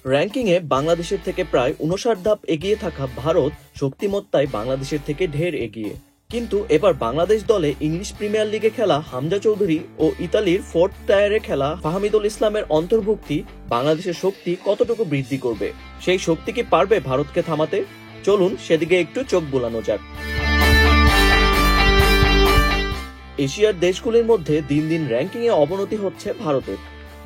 র্যাঙ্কিংয়ে বাংলাদেশের থেকে প্রায় ৫৯ ধাপ এগিয়ে থাকা ভারত শক্তিমত্তায় বাংলাদেশের থেকে ঢের এগিয়ে। কিন্তু এবার বাংলাদেশ দলে ইংলিশ প্রিমিয়ার লিগে খেলা হামজা চৌধুরী ও ইতালির ফোর্থ টায়ারে খেলা ফাহমিদুল ইসলামের অন্তর্ভুক্তি বাংলাদেশের শক্তি কতটুকু বৃদ্ধি করবে? সেই শক্তি কি পারবে ভারতকে থামাতে? চলুন সেদিকে একটু চোখ বোলানো যাক। এশিয়ার দেশগুলির মধ্যে দিন দিন র্যাঙ্কিংয়ে অবনতি হচ্ছে ভারতের।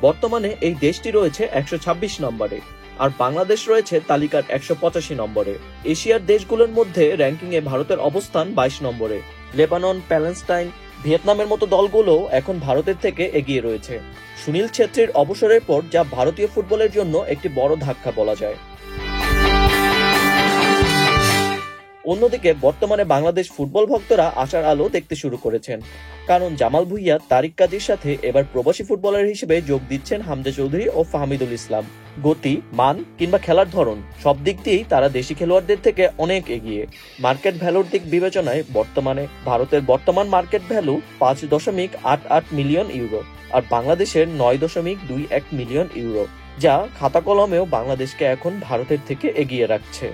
বর্তমানে এই দেশটি রয়েছে ১২৬ নম্বরে, আর বাংলাদেশ রয়েছে তালিকার ১৮৫ নম্বরে। এশিয়ার দেশগুলোর মধ্যে র্যাঙ্কিংয়ে ভারতের অবস্থান ২২ নম্বরে। লেবানন, প্যালেস্টাইন, ভিয়েতনামের মতো দলগুলো এখন ভারতের থেকে এগিয়ে রয়েছে। সুনীল ছেত্রীর অবসরের পর যা ভারতীয় ফুটবলের জন্য একটি বড় ধাক্কা বলা যায়। অন্যদিকে বর্তমানে বাংলাদেশ ফুটবল ভক্তরা আশার আলো দেখতে শুরু করেছেন, কারণ জামাল ভুঁইয়া, তারিক কাজীর সাথে এবার প্রবাসী ফুটবলার হিসেবে যোগ দিচ্ছেন হামজা চৌধুরী ও ফাহমিদুল ইসলাম। গতি, মান কিংবা খেলার ধরন সব দিক দিয়েই তারা দেশি খেলোয়াড়দের থেকে অনেক এগিয়ে। মার্কেট ভ্যালুর দিক বিবেচনায় বর্তমানে ভারতের বর্তমান মার্কেট ভ্যালু ৫.৮৮ মিলিয়ন ইউরো, আর বাংলাদেশের ৯.২১ মিলিয়ন ইউরো, যা খাতা কলমেও বাংলাদেশকে এখন ভারতের থেকে এগিয়ে রাখছে।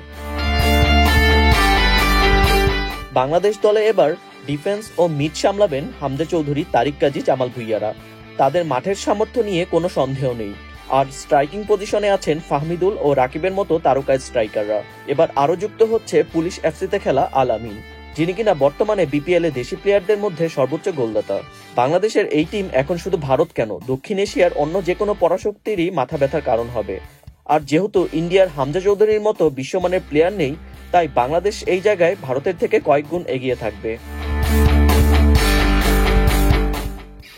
বাংলাদেশ দলে এবার ডিফেন্স ও মিড সামলাবেন হামজা চৌধুরী, তারিক কাজী, জামাল ভুঁইয়ারা। তাদের মাঠের সামর্থ্য নিয়ে কোনো সন্দেহ নেই। আর স্ট্রাইকিং পজিশনে আছেন ফাহমিদুল ও রাকিবের মতো তারকা স্ট্রাইকাররা। এবার আরও যুক্ত হচ্ছে পুলিশ এফসিতে খেলা আল আমিন, যিনি কিনা বর্তমানে বিপিএল এ দেশি প্লেয়ারদের মধ্যে সর্বোচ্চ গোলদাতা। বাংলাদেশের এই টিম এখন শুধু ভারত কেন, দক্ষিণ এশিয়ার অন্য যে কোনো পরাশক্তিরই মাথা ব্যথার কারণ হবে। আর যেহেতু ইন্ডিয়ার হামজা চৌধুরীর মতো বিশ্বমানের প্লেয়ার নেই, তাই বাংলাদেশ এই জায়গায় ভারতের থেকে কয়েক গুণ এগিয়ে থাকবে।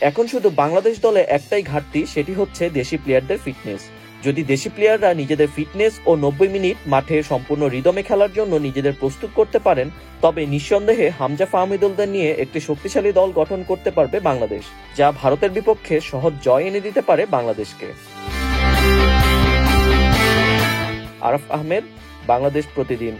এখন শুধু বাংলাদেশ দলে একটাই ঘাটতি, সেটি হচ্ছে দেশি প্লেয়ারদের ফিটনেস। যদি দেশি প্লেয়াররা নিজেদের ফিটনেস ও ৯০ মিনিট মাঠে সম্পূর্ণ রিদমে খেলার জন্য নিজেদের প্রস্তুত করতে পারেন, তবে নিঃসন্দেহে হামজা, ফাহমিদুলদের নিয়ে একটি শক্তিশালী দল গঠন করতে পারবে বাংলাদেশ, যা ভারতের বিপক্ষে সহজ জয় এনে দিতে পারে বাংলাদেশকে। আরাফ আহমেদ, বাংলাদেশ প্রতিদিন।